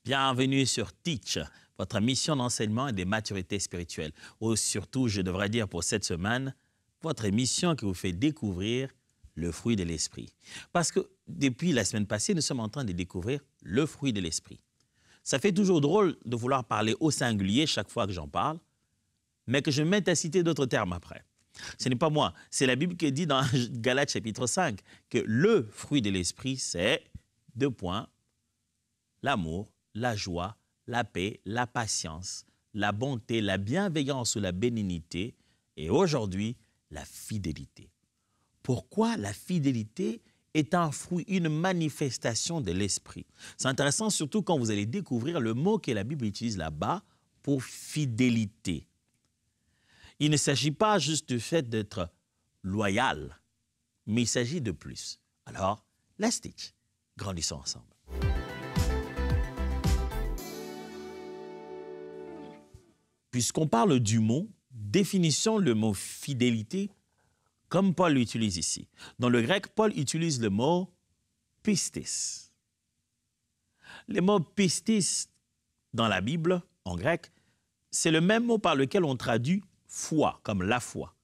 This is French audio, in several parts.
Bienvenue sur Teach, votre mission d'enseignement et de maturité spirituelle. Ou surtout, je devrais dire pour cette semaine, votre émission qui vous fait découvrir le fruit de l'esprit. Parce que depuis la semaine passée, nous sommes en train de découvrir le fruit de l'esprit. Ça fait toujours drôle de vouloir parler au singulier chaque fois que j'en parle, mais que je me mette à citer d'autres termes après. Ce n'est pas moi, c'est la Bible qui dit dans Galates chapitre 5 que le fruit de l'esprit, c'est 2 points, l'amour, la joie, la paix, la patience, la bonté, la bienveillance ou la bénignité et aujourd'hui, la fidélité. Pourquoi la fidélité est un fruit, une manifestation de l'esprit? C'est intéressant surtout quand vous allez découvrir le mot que la Bible utilise là-bas pour fidélité. Il ne s'agit pas juste du fait d'être loyal, mais il s'agit de plus. Alors, let's teach. Grandissons ensemble. Puisqu'on parle du mot, définissons le mot fidélité comme Paul l'utilise ici. Dans le grec, Paul utilise le mot pistis. Le mot pistis dans la Bible, en grec, c'est le même mot par lequel on traduit foi, comme la foi.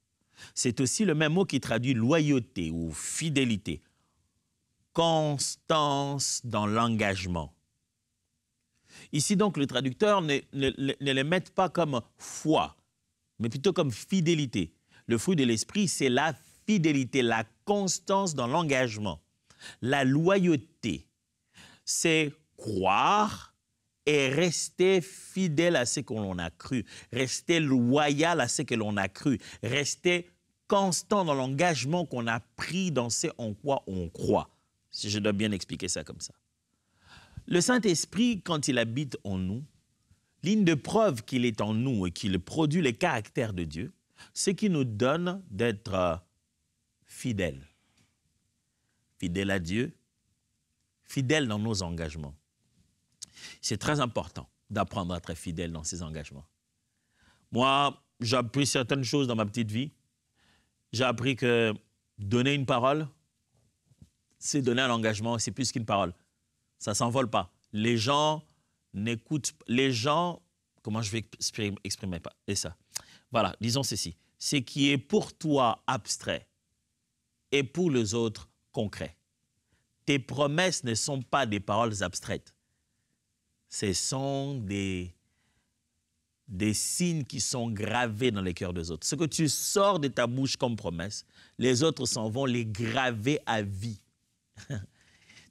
C'est aussi le même mot qui traduit loyauté ou fidélité, constance dans l'engagement. Ici, donc, le traducteur ne le met pas comme foi, mais plutôt comme fidélité. Le fruit de l'esprit, c'est la fidélité, la constance dans l'engagement. La loyauté, c'est croire et rester fidèle à ce que l'on a cru, rester loyal à ce que l'on a cru, rester constant dans l'engagement qu'on a pris dans ce en quoi on croit, si je dois bien expliquer ça comme ça. Le Saint-Esprit, quand il habite en nous, l'une de preuve qu'il est en nous et qu'il produit les caractères de Dieu, c'est qu'il nous donne d'être fidèles. Fidèles à Dieu, fidèles dans nos engagements. C'est très important d'apprendre à être fidèle dans ses engagements. Moi, j'ai appris certaines choses dans ma petite vie. J'ai appris que donner une parole, c'est donner un engagement, c'est plus qu'une parole. Ça ne s'envole pas. Les gens n'écoutent pas. Les gens, comment je vais exprimer ça? Voilà, disons ceci. Ce qui est pour toi abstrait et pour les autres concret. Tes promesses ne sont pas des paroles abstraites. Ce sont des signes qui sont gravés dans les cœurs des autres. Ce que tu sors de ta bouche comme promesse, les autres s'en vont les graver à vie.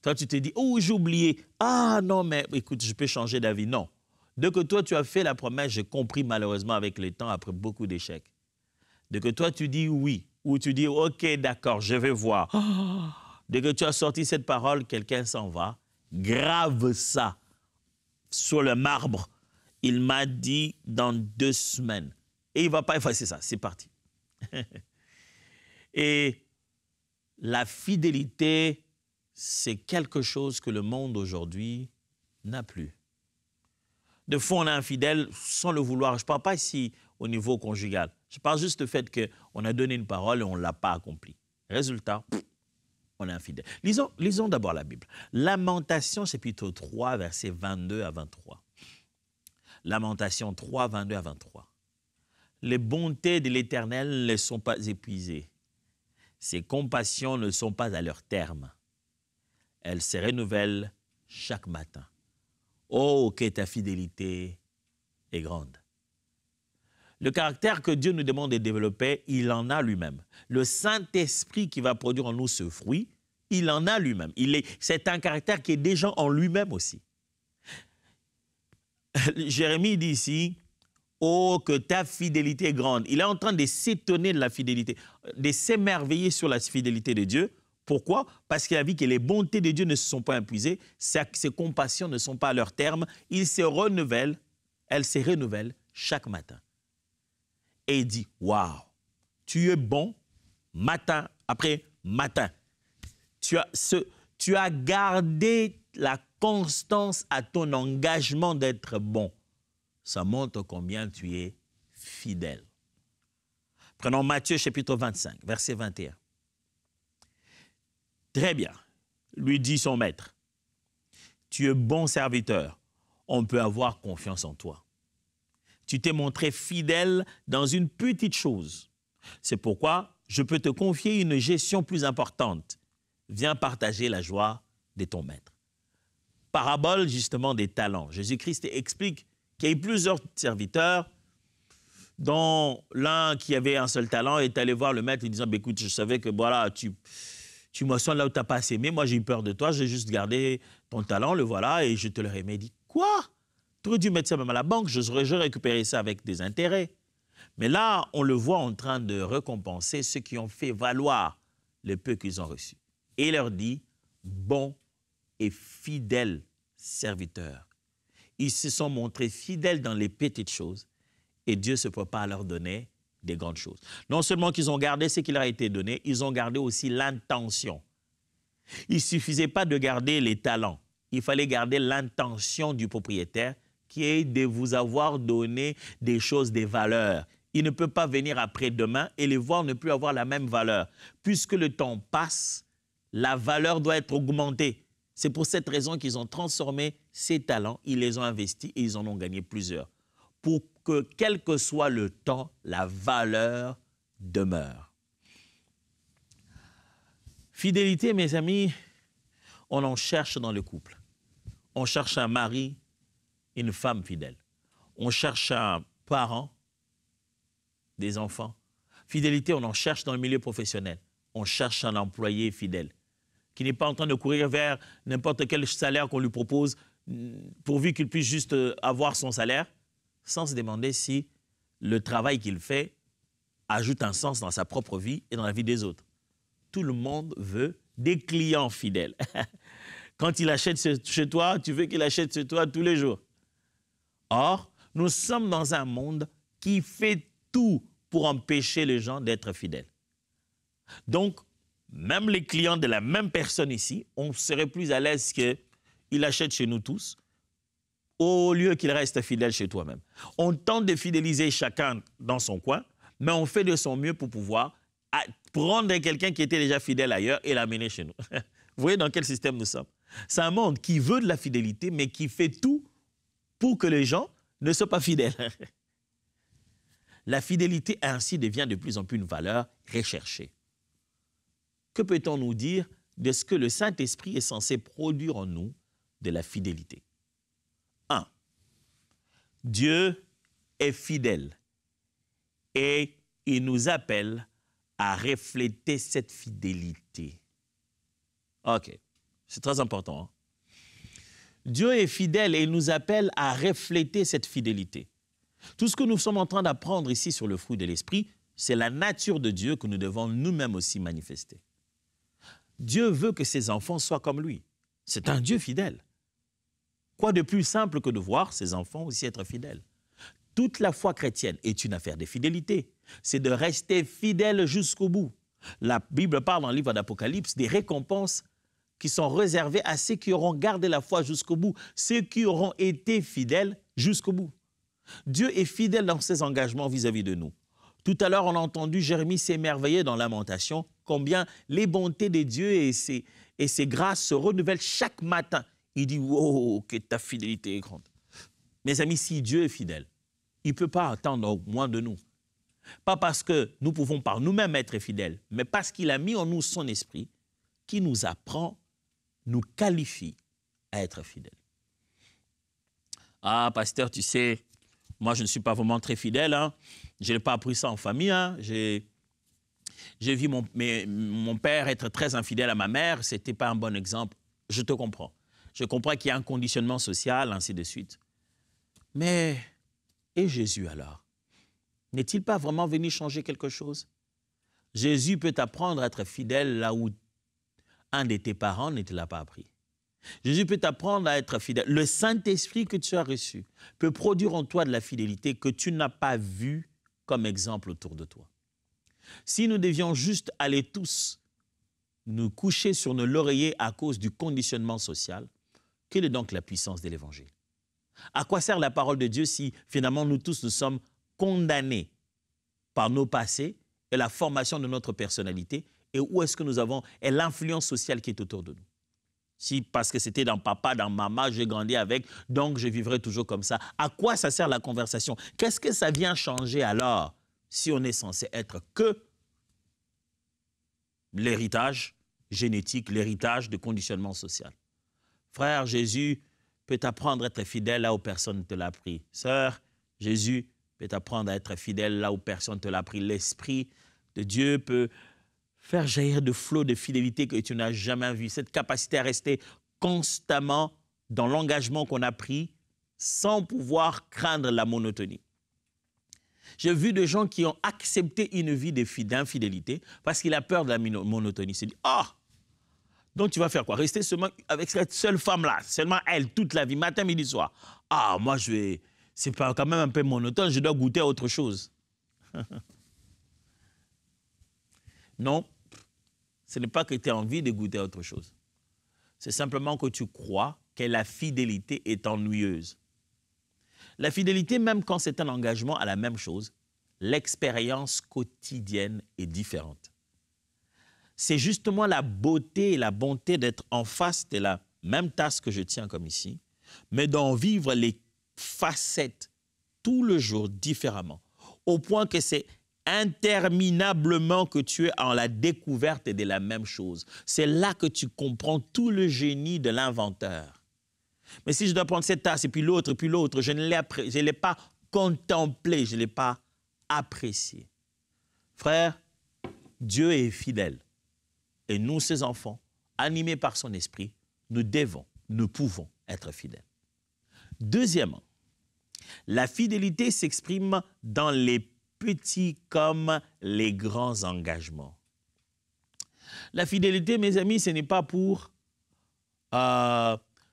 Toi, tu te dis, oh, j'ai oublié. Ah non, mais écoute, je peux changer d'avis. Non. Dès que toi, tu as fait la promesse, j'ai compris malheureusement avec le temps, après beaucoup d'échecs. Dès que toi, tu dis oui, ou tu dis, OK, d'accord, je vais voir. Oh, dès que tu as sorti cette parole, quelqu'un s'en va, grave ça sur le marbre. Il m'a dit dans 2 semaines. Et il ne va pas effacer ça, c'est parti. Et la fidélité, c'est quelque chose que le monde aujourd'hui n'a plus. De fois, on est infidèle sans le vouloir. Je ne parle pas ici au niveau conjugal. Je parle juste du fait qu'on a donné une parole et on ne l'a pas accomplie. Résultat, on est infidèle. Lisons d'abord la Bible. Lamentation, chapitre 3, versets 22 à 23. Lamentation 3, 22 à 23. Les bontés de l'Éternel ne sont pas épuisées. Ses compassions ne sont pas à leur terme. Elles se renouvellent chaque matin. Oh, que ta fidélité est grande. Le caractère que Dieu nous demande de développer, il en a lui-même. Le Saint-Esprit qui va produire en nous ce fruit, il en a lui-même. C'est un caractère qui est déjà en lui-même aussi. Jérémie dit ici, oh, que ta fidélité est grande. Il est en train de s'étonner de la fidélité, de s'émerveiller sur la fidélité de Dieu. Pourquoi? Parce qu'il a vu que les bontés de Dieu ne se sont pas épuisées, ses compassions ne sont pas à leur terme, elles se renouvellent chaque matin. Et il dit, waouh, tu es bon matin après matin. Tu as gardé la constance à ton engagement d'être bon. Ça montre combien tu es fidèle. Prenons Matthieu chapitre 25, verset 21. Très bien, lui dit son maître. Tu es bon serviteur. on peut avoir confiance en toi. Tu t'es montré fidèle dans une petite chose. C'est pourquoi je peux te confier une gestion plus importante. Viens partager la joie de ton maître. Parabole justement des talents. Jésus-Christ explique qu'il y a eu plusieurs serviteurs dont l'un qui avait un seul talent est allé voir le maître en disant « Écoute, je savais que voilà, tu moissonnes là où tu n'as pas assez aimé. Moi, j'ai eu peur de toi. J'ai juste gardé ton talent, le voilà, et je te le remets. » Il dit « Quoi? Tu aurais dû mettre ça même à la banque. J'aurais récupéré ça avec des intérêts. » Mais là, on le voit en train de récompenser ceux qui ont fait valoir le peu qu'ils ont reçu. Et il leur dit « Bon et fidèle serviteur. » Ils se sont montrés fidèles dans les petites choses et Dieu se prépare à leur donner des grandes choses. Non seulement qu'ils ont gardé ce qui leur a été donné, ils ont gardé aussi l'intention. Il ne suffisait pas de garder les talents, il fallait garder l'intention du propriétaire qui est de vous avoir donné des choses, des valeurs. Il ne peut pas venir après-demain et les voir ne plus avoir la même valeur. Puisque le temps passe, la valeur doit être augmentée. C'est pour cette raison qu'ils ont transformé ces talents, ils les ont investis et ils en ont gagné plusieurs. Pour que, quel que soit le temps, la valeur demeure. Fidélité, mes amis, on en cherche dans le couple. On cherche un mari, une femme fidèle. On cherche un parent, des enfants. Fidélité, on en cherche dans le milieu professionnel. On cherche un employé fidèle qui n'est pas en train de courir vers n'importe quel salaire qu'on lui propose pourvu qu'il puisse juste avoir son salaire sans se demander si le travail qu'il fait ajoute un sens dans sa propre vie et dans la vie des autres. Tout le monde veut des clients fidèles. Quand il achète chez toi, tu veux qu'il achète chez toi tous les jours. Or, nous sommes dans un monde qui fait tout pour empêcher les gens d'être fidèles. Donc, même les clients de la même personne ici, on serait plus à l'aise qu'il achète chez nous tous, au lieu qu'il reste fidèle chez toi-même. On tente de fidéliser chacun dans son coin, mais on fait de son mieux pour pouvoir prendre quelqu'un qui était déjà fidèle ailleurs et l'amener chez nous. Vous voyez dans quel système nous sommes? C'est un monde qui veut de la fidélité, mais qui fait tout pour que les gens ne soient pas fidèles. La fidélité ainsi devient de plus en plus une valeur recherchée. Que peut-on nous dire de ce que le Saint-Esprit est censé produire en nous de la fidélité? 1. Dieu est fidèle et il nous appelle à refléter cette fidélité. OK, c'est très important. Hein? Dieu est fidèle et il nous appelle à refléter cette fidélité. Tout ce que nous sommes en train d'apprendre ici sur le fruit de l'Esprit, c'est la nature de Dieu que nous devons nous-mêmes aussi manifester. Dieu veut que ses enfants soient comme lui. C'est un Dieu fidèle. Quoi de plus simple que de voir ses enfants aussi être fidèles? Toute la foi chrétienne est une affaire de fidélité. C'est de rester fidèle jusqu'au bout. La Bible parle dans le livre d'Apocalypse des récompenses qui sont réservées à ceux qui auront gardé la foi jusqu'au bout, ceux qui auront été fidèles jusqu'au bout. Dieu est fidèle dans ses engagements vis-à-vis de nous. Tout à l'heure, on a entendu Jérémie s'émerveiller dans Lamentation, combien les bontés de Dieu et ses grâces se renouvellent chaque matin. Il dit, wow, que ta fidélité est grande. Mes amis, si Dieu est fidèle, il ne peut pas attendre moins de nous. Pas parce que nous pouvons par nous-mêmes être fidèles, mais parce qu'il a mis en nous son esprit qui nous apprend, nous qualifie à être fidèles. Ah, pasteur, tu sais, moi, je ne suis pas vraiment très fidèle. Hein. Je n'ai pas appris ça en famille. Hein. J'ai vu mon père être très infidèle à ma mère. Ce n'était pas un bon exemple. Je te comprends. Je comprends qu'il y a un conditionnement social, ainsi de suite. Mais, et Jésus alors? N'est-il pas vraiment venu changer quelque chose? Jésus peut t'apprendre à être fidèle là où un de tes parents ne te l'a pas appris. Jésus peut t'apprendre à être fidèle. Le Saint-Esprit que tu as reçu peut produire en toi de la fidélité que tu n'as pas vue comme exemple autour de toi. Si nous devions juste aller tous nous coucher sur nos lauriers à cause du conditionnement social, quelle est donc la puissance de l'Évangile? À quoi sert la parole de Dieu si finalement nous tous nous sommes condamnés par nos passés et la formation de notre personnalité et où est-ce que nous avons et l'influence sociale qui est autour de nous? Si parce que c'était dans papa, dans maman, j'ai grandi avec, donc je vivrai toujours comme ça. À quoi ça sert la conversation? Qu'est-ce que ça vient changer alors si on est censé être que l'héritage génétique, l'héritage de conditionnement social? Frère, Jésus peut t'apprendre à être fidèle là où personne ne te l'a appris. Sœur, Jésus peut t'apprendre à être fidèle là où personne ne te l'a appris. L'Esprit de Dieu peut faire jaillir de flots de fidélité que tu n'as jamais vu. Cette capacité à rester constamment dans l'engagement qu'on a pris sans pouvoir craindre la monotonie. J'ai vu des gens qui ont accepté une vie d'infidélité parce qu'il a peur de la monotonie. Il s'est dit, ah, donc tu vas faire quoi? Rester seulement avec cette seule femme-là, seulement elle, toute la vie, matin, midi, soir. Ah, moi, c'est quand même un peu monotone, je dois goûter à autre chose. Non, ce n'est pas que tu as envie de goûter à autre chose. C'est simplement que tu crois que la fidélité est ennuyeuse. La fidélité, même quand c'est un engagement à la même chose, l'expérience quotidienne est différente. C'est justement la beauté et la bonté d'être en face de la même tasse que je tiens comme ici, mais d'en vivre les facettes tout le jour différemment, au point que c'est interminablement que tu es en la découverte de la même chose. C'est là que tu comprends tout le génie de l'inventeur. Mais si je dois prendre cette tasse et puis l'autre, je ne l'ai pas contemplé, je ne l'ai pas apprécié. Frère, Dieu est fidèle. Et nous, ses enfants, animés par son esprit, nous pouvons être fidèles. Deuxièmement, la fidélité s'exprime dans les petits comme les grands engagements. La fidélité, mes amis, ce n'est pas pour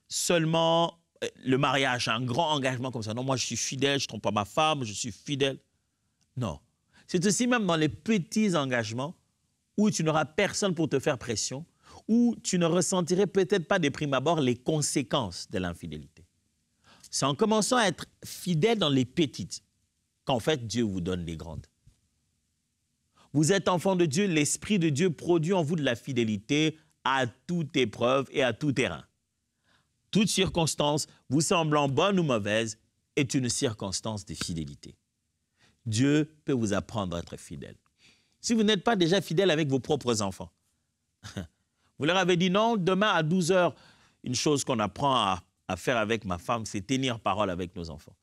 seulement le mariage, un grand engagement comme ça. Non, moi je suis fidèle, je ne trompe pas ma femme, je suis fidèle. Non. C'est aussi même dans les petits engagements où tu n'auras personne pour te faire pression, où tu ne ressentirais peut-être pas de prime abord les conséquences de l'infidélité. C'est en commençant à être fidèle dans les petites qu'en fait Dieu vous donne les grandes. Vous êtes enfant de Dieu, l'Esprit de Dieu produit en vous de la fidélité à toute épreuve et à tout terrain. Toute circonstance, vous semblant bonne ou mauvaise, est une circonstance de fidélité. Dieu peut vous apprendre à être fidèle. Si vous n'êtes pas déjà fidèle avec vos propres enfants, vous leur avez dit non, demain à 12 heures, une chose qu'on apprend à faire avec ma femme, c'est tenir parole avec nos enfants.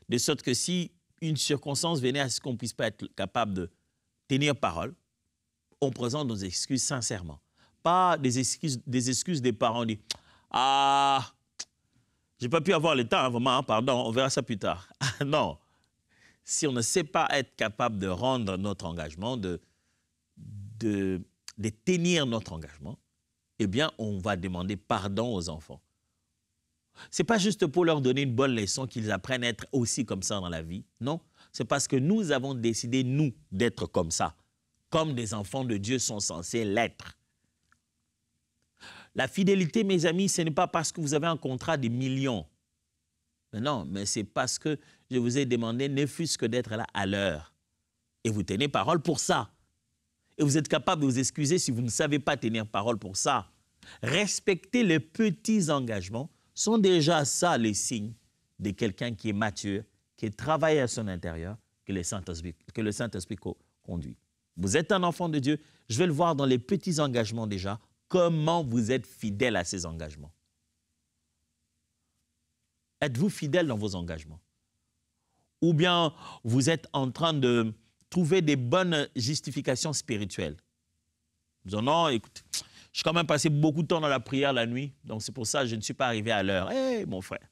De sorte que si une circonstance venait à ce qu'on ne puisse pas être capable de tenir parole, on présente nos excuses sincèrement. Pas des excuses des parents qui disent « Ah, j'ai pas pu avoir le temps, vraiment, pardon, on verra ça plus tard. » Non. Si on ne sait pas être capable de rendre notre engagement, de tenir notre engagement, eh bien, on va demander pardon aux enfants. Ce n'est pas juste pour leur donner une bonne leçon qu'ils apprennent à être aussi comme ça dans la vie. Non, c'est parce que nous avons décidé, nous, d'être comme ça, comme des enfants de Dieu sont censés l'être. La fidélité, mes amis, ce n'est pas parce que vous avez un contrat de millions. Non, mais c'est parce que je vous ai demandé, ne fût-ce que d'être là à l'heure. Et vous tenez parole pour ça. Et vous êtes capable de vous excuser si vous ne savez pas tenir parole pour ça. Respecter les petits engagements sont déjà ça les signes de quelqu'un qui est mature, qui travaille à son intérieur, que le Saint-Esprit conduit. Vous êtes un enfant de Dieu, je vais le voir dans les petits engagements déjà, comment vous êtes fidèle à ces engagements. Êtes-vous fidèle dans vos engagements? Ou bien vous êtes en train de trouver des bonnes justifications spirituelles? Disons non, écoute, j'ai quand même passé beaucoup de temps dans la prière la nuit, donc c'est pour ça que je ne suis pas arrivé à l'heure. Hé, mon frère,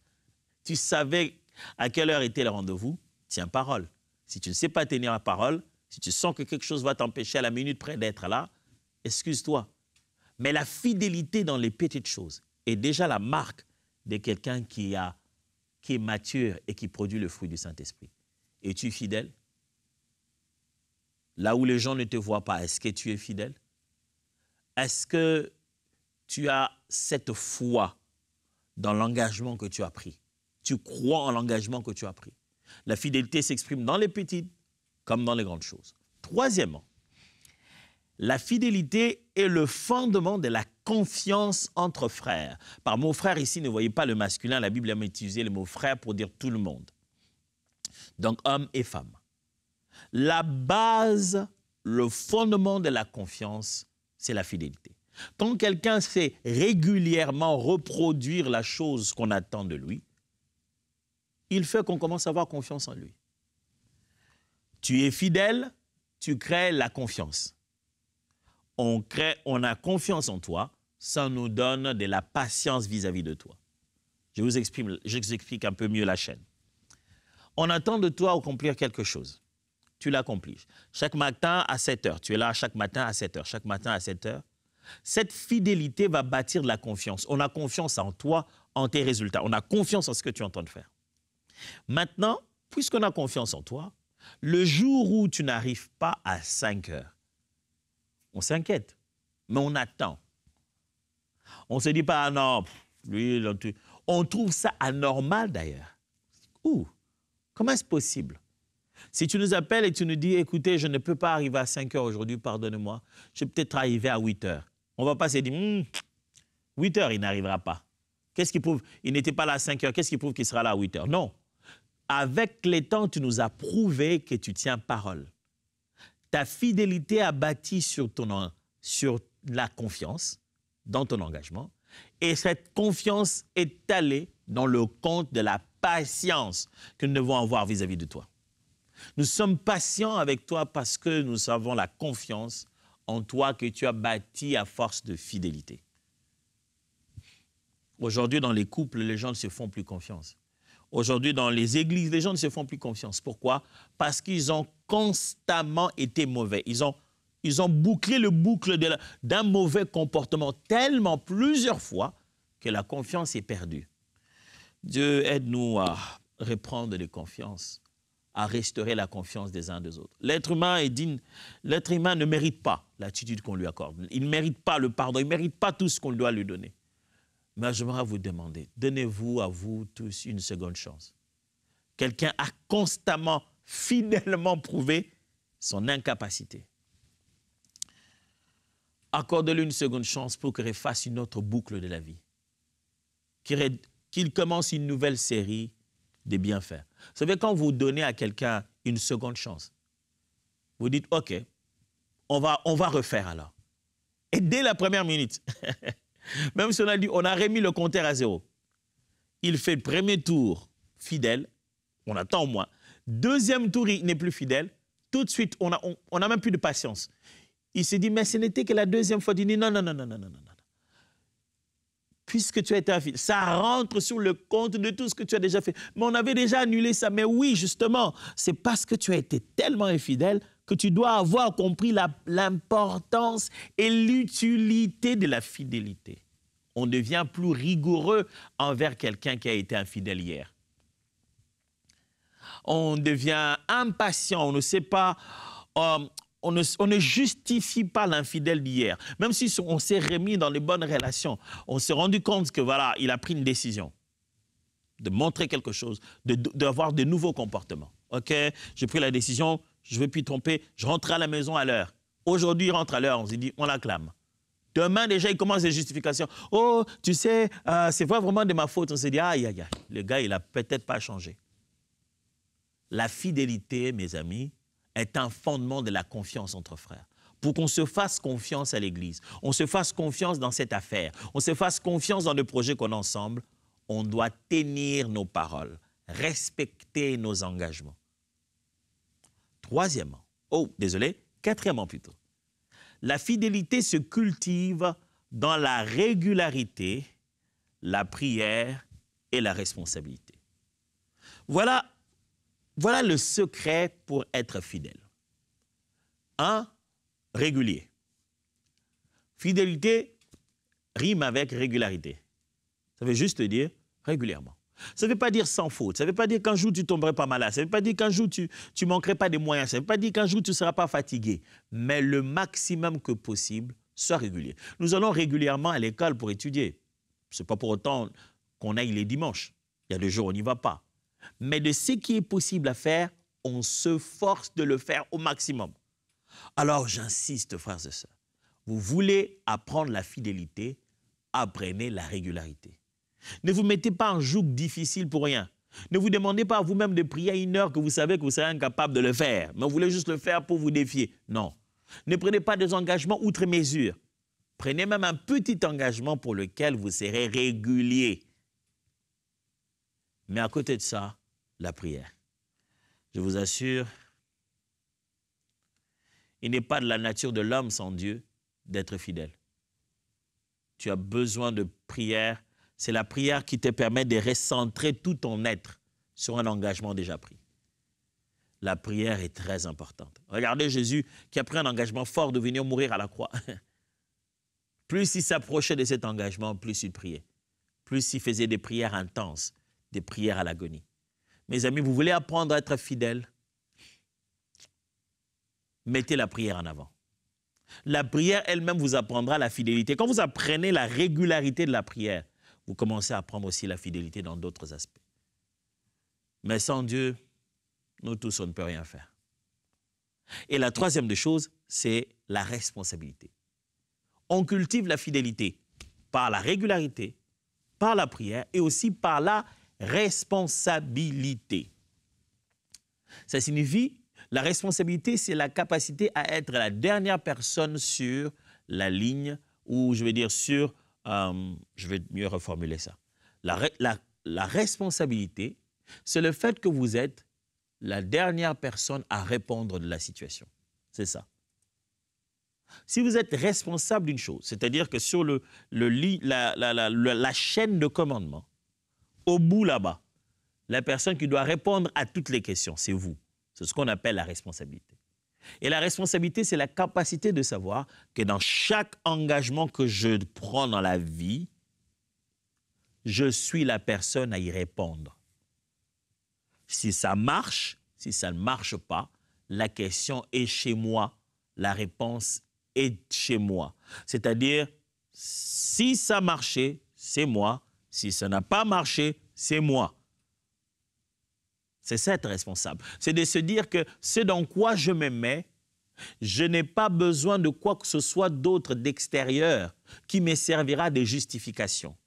tu savais à quelle heure était le rendez-vous? Tiens parole. Si tu ne sais pas tenir la parole, si tu sens que quelque chose va t'empêcher à la minute près d'être là, excuse-toi. Mais la fidélité dans les petites choses est déjà la marque de quelqu'un qui est mature et qui produit le fruit du Saint-Esprit. Es-tu fidèle? Là où les gens ne te voient pas, est-ce que tu es fidèle? Est-ce que tu as cette foi dans l'engagement que tu as pris? Tu crois en l'engagement que tu as pris? La fidélité s'exprime dans les petites comme dans les grandes choses. Troisièmement, La fidélité est le fondement de la confiance entre frères. Par mot frère, ici, ne voyez pas le masculin. La Bible aime utiliser le mot frère pour dire tout le monde. Donc, homme et femme. La base, le fondement de la confiance, c'est la fidélité. Quand quelqu'un sait régulièrement reproduire la chose qu'on attend de lui, il fait qu'on commence à avoir confiance en lui. Tu es fidèle, tu crées la confiance. On a confiance en toi, ça nous donne de la patience vis-à-vis de toi. Je vous explique un peu mieux la chaîne. On attend de toi accomplir quelque chose. Tu l'accomplis. Chaque matin à 7 heures, tu es là chaque matin à 7 heures, chaque matin à 7 heures. Cette fidélité va bâtir de la confiance. On a confiance en toi, en tes résultats. On a confiance en ce que tu es en train de faire. Maintenant, puisqu'on a confiance en toi, le jour où tu n'arrives pas à 5 heures, on s'inquiète, mais on attend. On ne se dit pas, ah non, lui, on trouve ça anormal d'ailleurs. Ouh, comment est-ce possible? Si tu nous appelles et tu nous dis, écoutez, je ne peux pas arriver à 5 heures aujourd'hui, pardonnez-moi, je vais peut-être arriver à 8 heures. On ne va pas se dire, 8 heures, il n'arrivera pas. Qu'est-ce qui prouve? Il n'était pas là à 5 heures, qu'est-ce qui prouve qu'il sera là à 8 heures? Non. Avec les temps, tu nous as prouvé que tu tiens parole. Ta fidélité a bâti sur la confiance dans ton engagement. Et cette confiance est allée dans le compte de la patience que nous devons avoir vis-à-vis de toi. Nous sommes patients avec toi parce que nous avons la confiance en toi que tu as bâti à force de fidélité. Aujourd'hui, dans les couples, les gens ne se font plus confiance. Aujourd'hui, dans les églises, les gens ne se font plus confiance. Pourquoi? Parce qu'ils ont constamment été mauvais. Ils ont bouclé le boucle d'un mauvais comportement tellement plusieurs fois que la confiance est perdue. Dieu aide-nous à reprendre les confiances, à restaurer la confiance des uns des autres. L'être humain est digne. L'être humain ne mérite pas l'attitude qu'on lui accorde. Il ne mérite pas le pardon. Il ne mérite pas tout ce qu'on doit lui donner. Mais j'aimerais vous demander, donnez-vous à vous tous une seconde chance. Quelqu'un a constamment, fidèlement prouvé son incapacité. Accordez-lui une seconde chance pour qu'il refasse une autre boucle de la vie. Qu'il commence une nouvelle série de bienfaits. Vous savez, quand vous donnez à quelqu'un une seconde chance, vous dites, OK, on va refaire alors. Et dès la première minute, même si on a remis le compteur à 0, il fait le premier tour fidèle, on attend au moins. Deuxième tour, il n'est plus fidèle. Tout de suite, on a même plus de patience. Il se dit, mais ce n'était que la deuxième fois. Il dit, non. Puisque tu as été infidèle, ça rentre sur le compte de tout ce que tu as déjà fait. Mais on avait déjà annulé ça. Mais oui, justement, c'est parce que tu as été tellement infidèle que tu dois avoir compris l'importance et l'utilité de la fidélité. On devient plus rigoureux envers quelqu'un qui a été infidèle hier. On devient impatient, on ne sait pas, on ne justifie pas l'infidèle d'hier. Même si on s'est remis dans les bonnes relations, on s'est rendu compte que voilà, il a pris une décision de montrer quelque chose, d'avoir de nouveaux comportements. OK, j'ai pris la décision, je ne vais plus tromper, je rentre à la maison à l'heure. Aujourd'hui, il rentre à l'heure, on se dit, on l'acclame. Demain, déjà, il commence les justifications. Oh, tu sais, c'est pas vraiment de ma faute. On se dit, aïe, le gars, il n'a peut-être pas changé. La fidélité, mes amis, est un fondement de la confiance entre frères. Pour qu'on se fasse confiance à l'Église, on se fasse confiance dans cette affaire, on se fasse confiance dans le projet qu'on a ensemble, on doit tenir nos paroles, respecter nos engagements. Quatrièmement plutôt. La fidélité se cultive dans la régularité, la prière et la responsabilité. Voilà le secret pour être fidèle. 1. Régulier. Fidélité rime avec régularité. Ça veut juste dire régulièrement. Ça ne veut pas dire sans faute. Ça ne veut pas dire qu'un jour tu ne tomberais pas malade. Ça ne veut pas dire qu'un jour tu ne manquerais pas de moyens. Ça ne veut pas dire qu'un jour tu ne seras pas fatigué. Mais le maximum que possible, sois régulier. Nous allons régulièrement à l'école pour étudier. Ce n'est pas pour autant qu'on aille les dimanches. Il y a des jours où on n'y va pas. Mais de ce qui est possible à faire, on se force de le faire au maximum. Alors j'insiste, frères et sœurs. Vous voulez apprendre la fidélité, apprenez la régularité. Ne vous mettez pas en joug difficile pour rien. Ne vous demandez pas à vous-même de prier à une heure que vous savez que vous serez incapable de le faire, mais vous voulez juste le faire pour vous défier. Non. Ne prenez pas des engagements outre mesure. Prenez même un petit engagement pour lequel vous serez régulier. Mais à côté de ça, la prière. Je vous assure, il n'est pas de la nature de l'homme sans Dieu d'être fidèle. Tu as besoin de prière. C'est la prière qui te permet de recentrer tout ton être sur un engagement déjà pris. La prière est très importante. Regardez Jésus qui a pris un engagement fort de venir mourir à la croix. Plus il s'approchait de cet engagement, plus il priait. Plus il faisait des prières intenses, des prières à l'agonie. Mes amis, vous voulez apprendre à être fidèle? Mettez la prière en avant. La prière elle-même vous apprendra la fidélité. Quand vous apprenez la régularité de la prière, vous commencez à apprendre aussi la fidélité dans d'autres aspects. Mais sans Dieu, nous tous, on ne peut rien faire. Et la troisième des choses, c'est la responsabilité. On cultive la fidélité par la régularité, par la prière et aussi par la responsabilité. Ça signifie, la responsabilité, c'est la capacité à être la dernière personne sur la ligne, ou je vais dire sur, je vais mieux reformuler ça. La responsabilité, c'est le fait que vous êtes la dernière personne à répondre de la situation. C'est ça. Si vous êtes responsable d'une chose, c'est-à-dire que sur la chaîne de commandement, au bout là-bas, la personne qui doit répondre à toutes les questions, c'est vous. C'est ce qu'on appelle la responsabilité. Et la responsabilité, c'est la capacité de savoir que dans chaque engagement que je prends dans la vie, je suis la personne à y répondre. Si ça marche, si ça ne marche pas, la question est chez moi, la réponse est chez moi. C'est-à-dire, si ça marchait, c'est moi. Si ça n'a pas marché, c'est moi. C'est ça être responsable. C'est de se dire que ce dans quoi je me mets, je n'ai pas besoin de quoi que ce soit d'autre d'extérieur qui me servira de justification.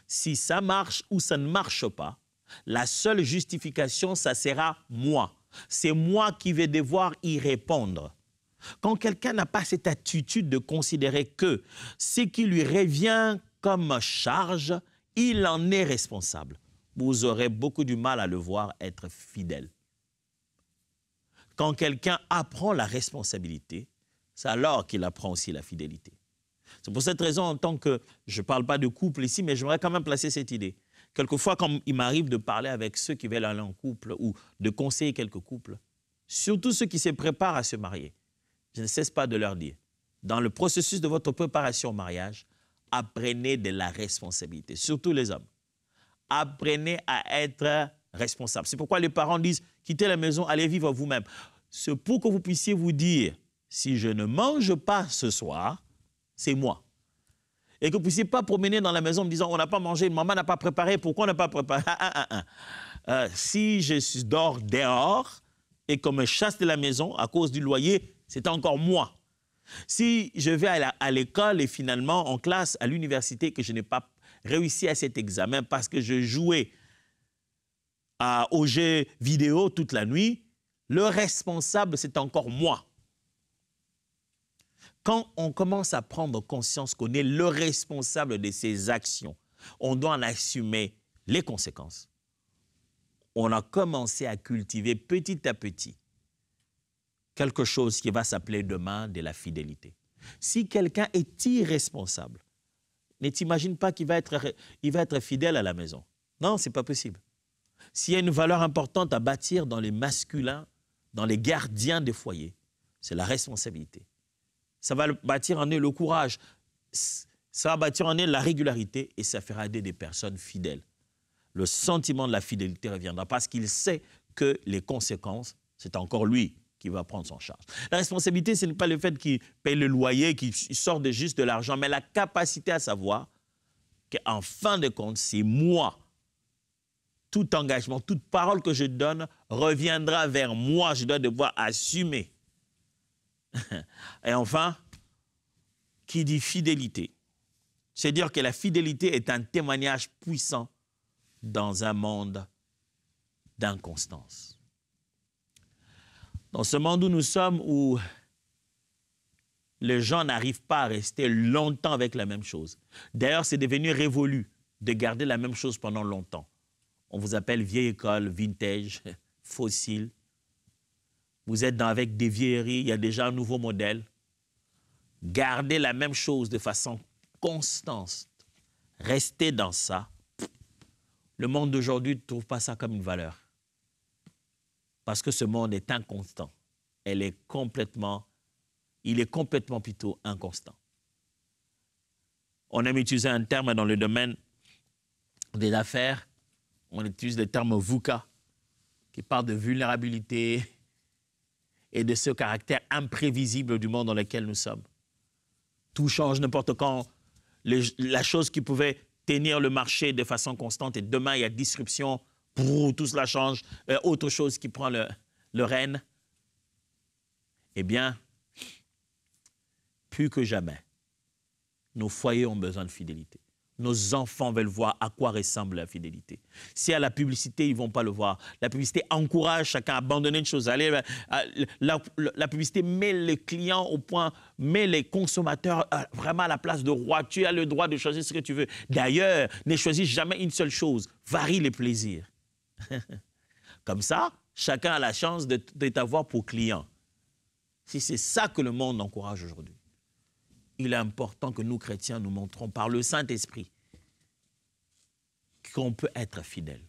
Si ça marche ou ça ne marche pas, la seule justification, ça sera moi. C'est moi qui vais devoir y répondre. Quand quelqu'un n'a pas cette attitude de considérer que ce qui lui revient comme charge, il en est responsable, vous aurez beaucoup du mal à le voir être fidèle. Quand quelqu'un apprend la responsabilité, c'est alors qu'il apprend aussi la fidélité. C'est pour cette raison, en tant que, je ne parle pas de couple ici, mais j'aimerais quand même placer cette idée. Quelquefois, quand il m'arrive de parler avec ceux qui veulent aller en couple ou de conseiller quelques couples, surtout ceux qui se préparent à se marier, je ne cesse pas de leur dire, dans le processus de votre préparation au mariage, apprenez de la responsabilité, surtout les hommes. Apprenez à être responsable. C'est pourquoi les parents disent, quittez la maison, allez vivre vous-même. C'est pour que vous puissiez vous dire, si je ne mange pas ce soir, c'est moi. Et que vous ne puissiez pas promener dans la maison en me disant, on n'a pas mangé, maman n'a pas préparé, pourquoi on n'a pas préparé? Si je dors dehors et qu'on me chasse de la maison à cause du loyer, c'est encore moi. Si je vais à l'école et finalement en classe, à l'université, que je n'ai pas réussi à cet examen parce que je jouais aux jeux vidéo toute la nuit, le responsable, c'est encore moi. Quand on commence à prendre conscience qu'on est le responsable de ses actions, on doit en assumer les conséquences. On a commencé à cultiver petit à petit quelque chose qui va s'appeler demain de la fidélité. Si quelqu'un est irresponsable, ne t'imagine pas qu'il va être fidèle à la maison. Non, ce n'est pas possible. S'il y a une valeur importante à bâtir dans les masculins, dans les gardiens des foyers, c'est la responsabilité. Ça va bâtir en eux le courage, ça va bâtir en eux la régularité et ça fera aider des personnes fidèles. Le sentiment de la fidélité reviendra parce qu'il sait que les conséquences, c'est encore lui qui va prendre son charge. La responsabilité, ce n'est pas le fait qu'il paye le loyer, qu'il sorte juste de l'argent, mais la capacité à savoir qu'en fin de compte, c'est moi. Tout engagement, toute parole que je donne reviendra vers moi. Je dois devoir assumer. Et enfin, qui dit fidélité, c'est dire que la fidélité est un témoignage puissant dans un monde d'inconstance. Dans ce monde où nous sommes, où les gens n'arrivent pas à rester longtemps avec la même chose. D'ailleurs, c'est devenu révolu de garder la même chose pendant longtemps. On vous appelle vieille école, vintage, fossile. Vous êtes avec des vieilleries, il y a déjà un nouveau modèle. Gardez la même chose de façon constante. Restez dans ça. Le monde d'aujourd'hui ne trouve pas ça comme une valeur. Parce que ce monde est inconstant. Il est complètement plutôt inconstant. On aime utiliser un terme dans le domaine des affaires. On utilise le terme VUCA, qui parle de vulnérabilité et de ce caractère imprévisible du monde dans lequel nous sommes. Tout change n'importe quand. La chose qui pouvait tenir le marché de façon constante et demain, il y a disruption, tout cela change, autre chose qui prend le règne. Eh bien, plus que jamais, nos foyers ont besoin de fidélité. Nos enfants veulent voir à quoi ressemble la fidélité. Si à la publicité, ils ne vont pas le voir. La publicité encourage chacun à abandonner une chose. La publicité met les clients au point, met les consommateurs vraiment à la place de roi. Tu as le droit de choisir ce que tu veux. D'ailleurs, ne choisis jamais une seule chose. Varie les plaisirs. Comme ça, chacun a la chance de t'avoir pour client. Si c'est ça que le monde encourage aujourd'hui, il est important que nous, chrétiens, nous montrons par le Saint-Esprit qu'on peut être fidèles.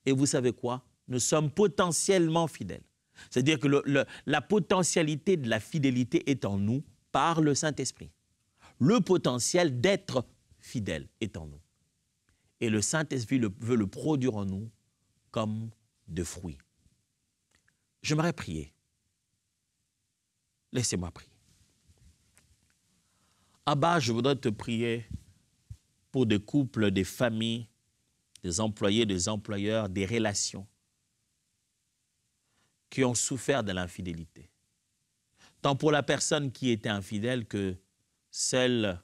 Et vous savez quoi? Nous sommes potentiellement fidèles. C'est-à-dire que la potentialité de la fidélité est en nous par le Saint-Esprit. Le potentiel d'être fidèle est en nous. Et le Saint-Esprit veut le produire en nous comme de fruits. J'aimerais prier. Laissez-moi prier. Abba, je voudrais te prier pour des couples, des familles, des employés, des employeurs, des relations qui ont souffert de l'infidélité. Tant pour la personne qui était infidèle que celle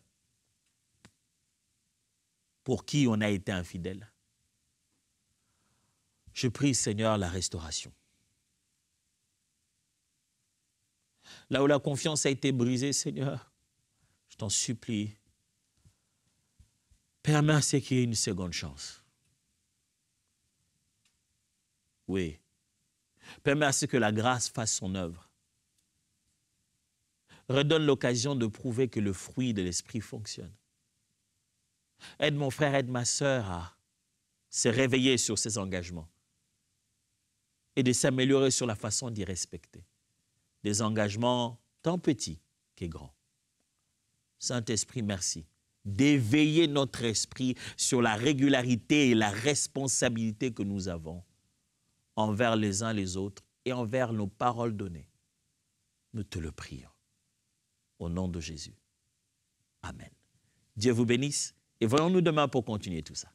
pour qui on a été infidèle. Je prie, Seigneur, la restauration. Là où la confiance a été brisée, Seigneur, je t'en supplie, permets à ce qu'il y ait une seconde chance. Oui. Permets à ce que la grâce fasse son œuvre. Redonne l'occasion de prouver que le fruit de l'esprit fonctionne. Aide mon frère, aide ma sœur à se réveiller sur ses engagements et de s'améliorer sur la façon d'y respecter. Des engagements tant petits que grands. Saint-Esprit, merci d'éveiller notre esprit sur la régularité et la responsabilité que nous avons envers les uns les autres et envers nos paroles données. Nous te le prions. Au nom de Jésus. Amen. Dieu vous bénisse et voyons-nous demain pour continuer tout ça.